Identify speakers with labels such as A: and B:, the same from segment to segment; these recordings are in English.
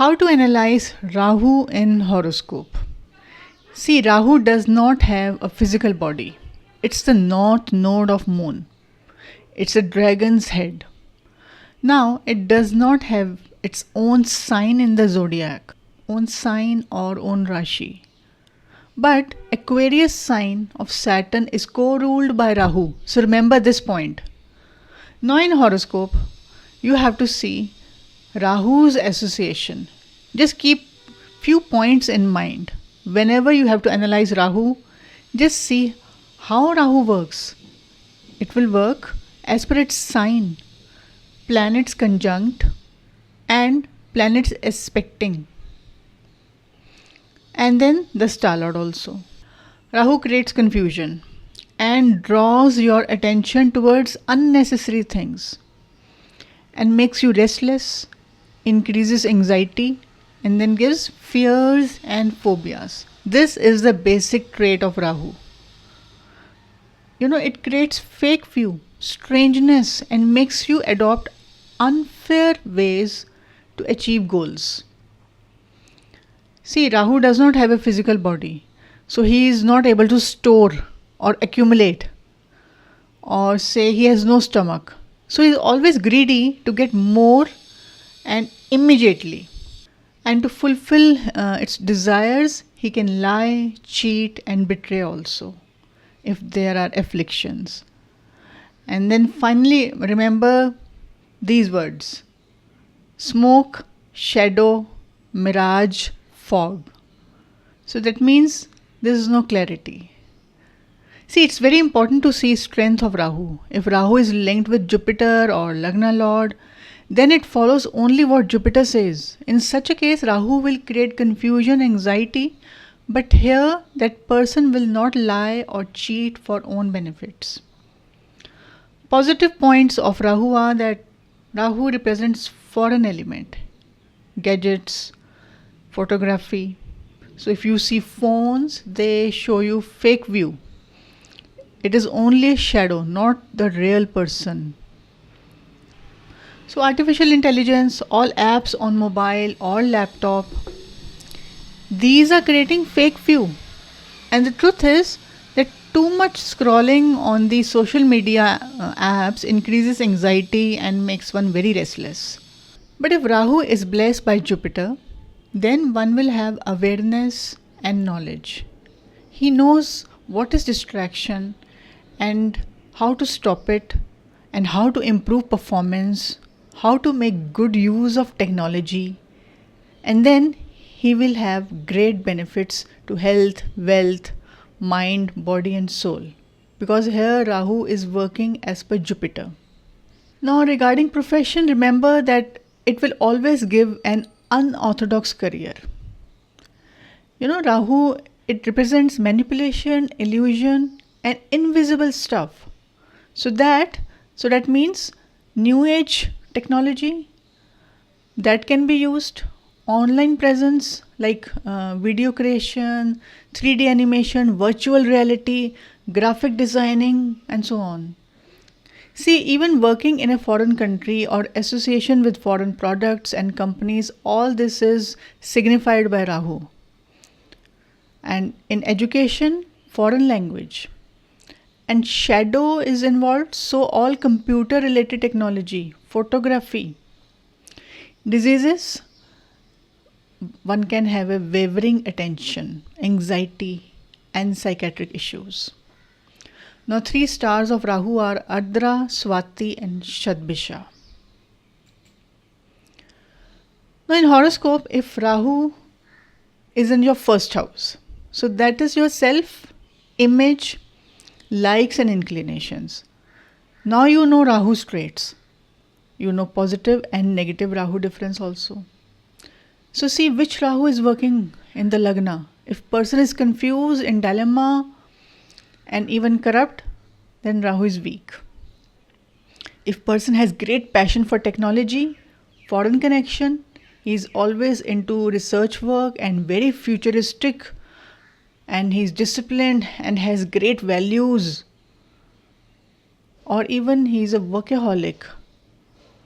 A: How to analyze Rahu in horoscope? See, Rahu does not have a physical body. It's the north node of moon. It's a dragon's head. Now, it does not have its own sign in the zodiac, own sign or own Rashi. But Aquarius sign of Saturn is co-ruled by Rahu. So remember this point. Now in horoscope, you have to see Rahu's association. Just keep few points in mind. Whenever you have to analyze Rahu, just see how Rahu works. It will work as per its sign, planets conjunct and planets aspecting. And then the star lord also. Rahu creates confusion and draws your attention towards unnecessary things and makes you restless, increases anxiety, and then gives fears and phobias. This is the basic trait of Rahu. It creates fake view, strangeness, and makes you adopt unfair ways to achieve goals. See, Rahu does not have a physical body, so he is not able to store or accumulate, or say he has no stomach. So he is always greedy to get more and immediately. And to fulfill its desires, he can lie, cheat, and betray also, if there are afflictions. And then finally, remember these words: smoke, shadow, mirage, fog. So that means there is no clarity. See, it's very important to see strength of Rahu. If Rahu is linked with Jupiter or Lagna Lord, then it follows only what Jupiter says. In such a case, Rahu will create confusion, anxiety, but here that person will not lie or cheat for own benefits. Positive points of Rahu are that Rahu represents foreign element, gadgets, photography. So if you see phones, they show you fake view. It is only a shadow, not the real person. So artificial intelligence, all apps on mobile or laptop, these are creating fake view. And the truth is that too much scrolling on the social media apps increases anxiety and makes one very restless. But if Rahu is blessed by Jupiter, then one will have awareness and knowledge. He knows what is distraction and how to stop it, and how to improve performance, how to make good use of technology, and then he will have great benefits to health, wealth, mind, body and soul, because here Rahu is working as per Jupiter. Now regarding profession, remember that it will always give an unorthodox career. Rahu, it represents manipulation, illusion and invisible stuff. So that means new age technology that can be used, online presence like video creation, 3D animation, virtual reality, graphic designing and so on. See, even working in a foreign country or association with foreign products and companies, all this is signified by Rahu. And in education, foreign language. And shadow is involved, so all computer related technology, photography. Diseases, one can have a wavering attention, anxiety and psychiatric issues. Now 3 stars of Rahu are Ardra, Swati and Shadbisha. Now in horoscope, if Rahu is in your first house, so that is your self, image, likes and inclinations. Now you know Rahu's traits. You know positive and negative Rahu difference also. So see which Rahu is working in the Lagna. If person is confused, in dilemma and even corrupt, then Rahu is weak. If person has great passion for technology, foreign connection, he is always into research work and very futuristic, and he is disciplined and has great values, or even he is a workaholic,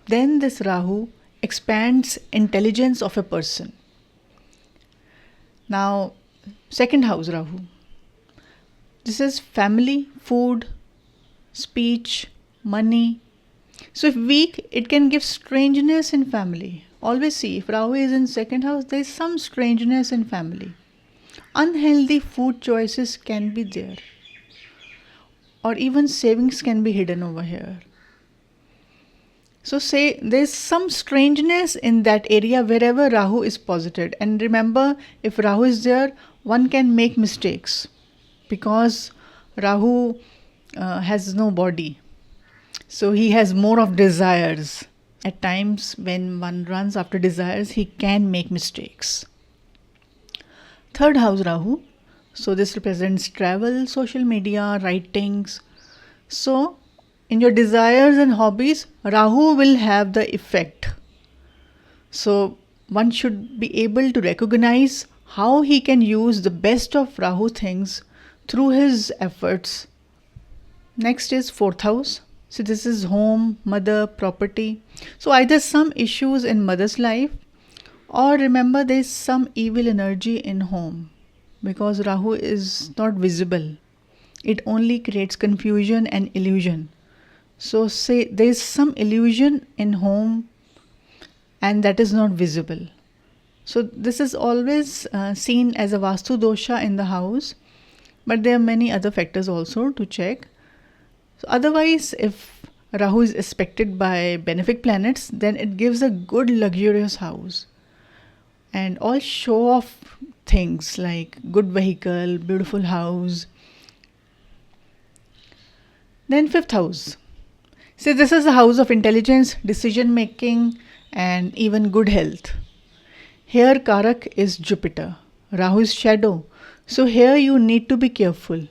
A: then this Rahu expands intelligence of a person. Now, second house Rahu. This is family, food, speech, money. So if weak, it can give strangeness in family. Always see, if Rahu is in second house, there is some strangeness in family. Unhealthy food choices can be there. Or even savings can be hidden over here. So say there's some strangeness in that area wherever Rahu is posited. And remember, if Rahu is there, one can make mistakes because Rahu has no body. So he has more of desires. At times when one runs after desires, he can make mistakes. Third house Rahu. So this represents travel, social media, writings. So in your desires and hobbies, Rahu will have the effect. So one should be able to recognize how he can use the best of Rahu things through his efforts. Next is fourth house. So this is home, mother, property. So either some issues in mother's life, or remember there is some evil energy in home because Rahu is not visible. It only creates confusion and illusion. So say there is some illusion in home and that is not visible. So this is always seen as a Vastu dosha in the house, but there are many other factors also to check. So otherwise, if Rahu is aspected by benefic planets, then it gives a good luxurious house. And all show off things like good vehicle, beautiful house. Then fifth house. See, this is the house of intelligence, decision making, and even good health. Here Karak is Jupiter. Rahu is shadow. So here you need to be careful,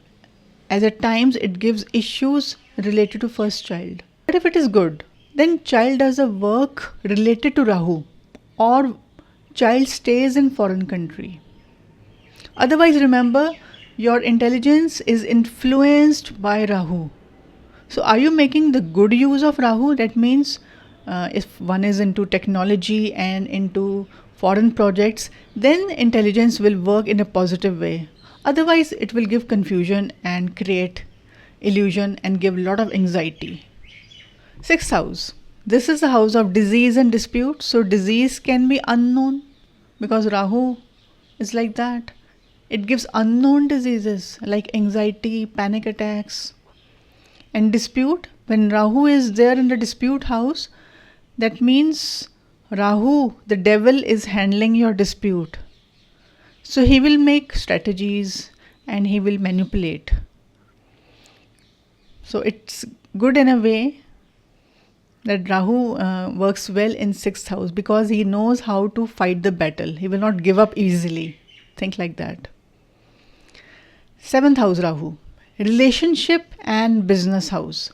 A: as at times it gives issues related to first child. But if it is good, then child does a work related to Rahu, or child stays in foreign country. Otherwise, remember, your intelligence is influenced by Rahu. So are you making the good use of Rahu? That means if one is into technology and into foreign projects, then intelligence will work in a positive way. Otherwise, it will give confusion and create illusion and give a lot of anxiety. Sixth house. This is the house of disease and dispute. So disease can be unknown because Rahu is like that. It gives unknown diseases like anxiety, panic attacks. And dispute, when Rahu is there in the dispute house, that means Rahu, the devil, is handling your dispute. So he will make strategies and he will manipulate. So it's good in a way that Rahu works well in sixth house because he knows how to fight the battle. He will not give up easily. Think like that. Seventh house Rahu. Relationship and business house.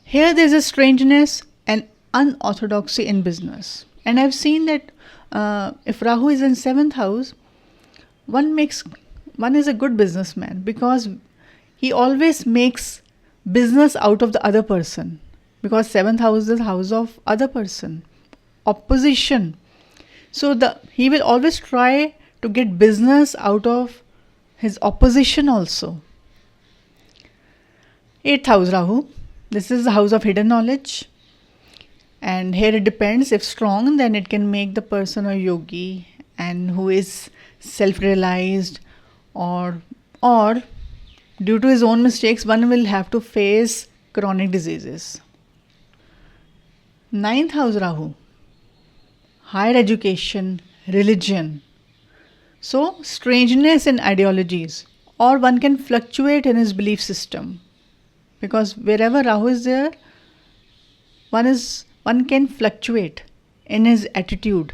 A: Here there is a strangeness and unorthodoxy in business. And I've seen that if Rahu is in seventh house, one is a good businessman because he always makes business out of the other person. Because seventh house is the house of other person, opposition. So he will always try to get business out of his opposition also. Eighth house Rahu. This is the house of hidden knowledge. And here it depends. If strong, then it can make the person a yogi and who is self-realized, or due to his own mistakes, one will have to face chronic diseases. Ninth house Rahu. Higher education, religion. So strangeness in ideologies, or one can fluctuate in his belief system. Because wherever Rahu is there, one can fluctuate in his attitude.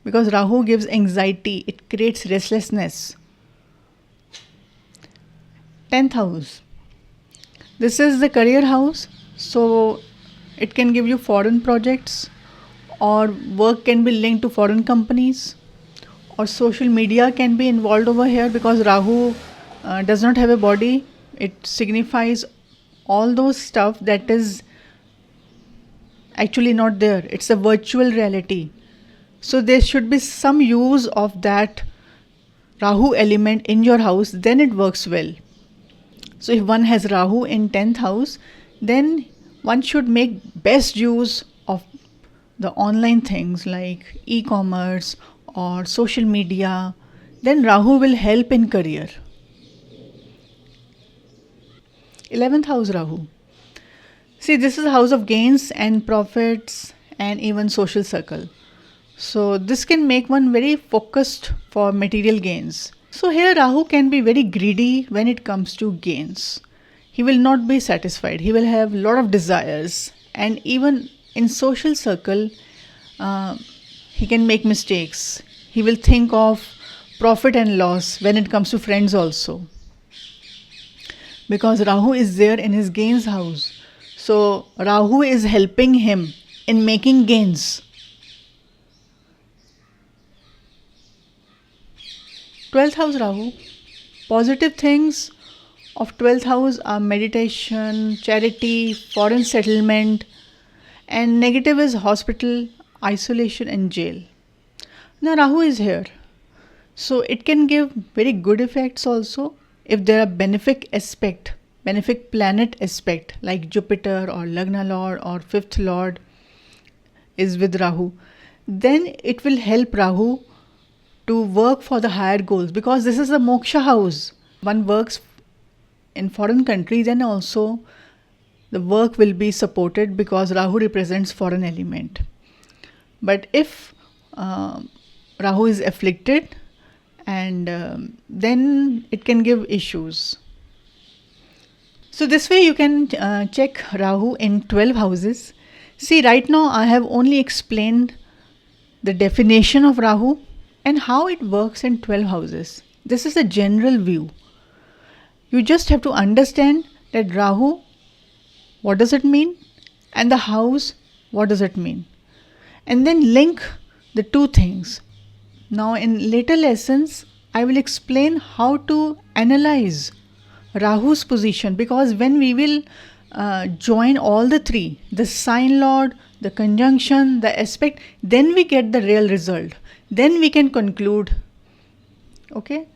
A: Because Rahu gives anxiety, it creates restlessness. 10th house. This is the career house. So it can give you foreign projects, or work can be linked to foreign companies, or social media can be involved over here because Rahu does not have a body. It signifies all those stuff that is actually not there. It's a virtual reality. So there should be some use of that Rahu element in your house, then it works well. So if one has Rahu in 10th house, then one should make best use of the online things like e-commerce or social media. Then Rahu will help in career. 11th house Rahu. See, this is the house of gains and profits and even social circle. So this can make one very focused for material gains. So here Rahu can be very greedy when it comes to gains. He will not be satisfied. He will have a lot of desires, and even in social circle, he can make mistakes. He will think of profit and loss when it comes to friends also, because Rahu is there in his gains house. So Rahu is helping him in making gains. 12th house Rahu. Positive things of 12th house are meditation, charity, foreign settlement, and negative is hospital, isolation, and jail. Now Rahu is here. So it can give very good effects also if there are benefic planet aspect like Jupiter or Lagna Lord or 5th Lord is with Rahu. Then it will help Rahu to work for the higher goals, because this is a moksha house. One works in foreign country, then also the work will be supported because Rahu represents foreign element. But if Rahu is afflicted, and then it can give issues. So this way you can check Rahu in 12 houses. See, right now I have only explained the definition of Rahu and how it works in 12 houses. This is a general view. You just have to understand that Rahu, what does it mean? And the house, what does it mean? And then link the two things. Now in later lessons, I will explain how to analyze Rahu's position, because when we will join all the three, the sign lord, the conjunction, the aspect, then we get the real result. Then we can conclude. Okay.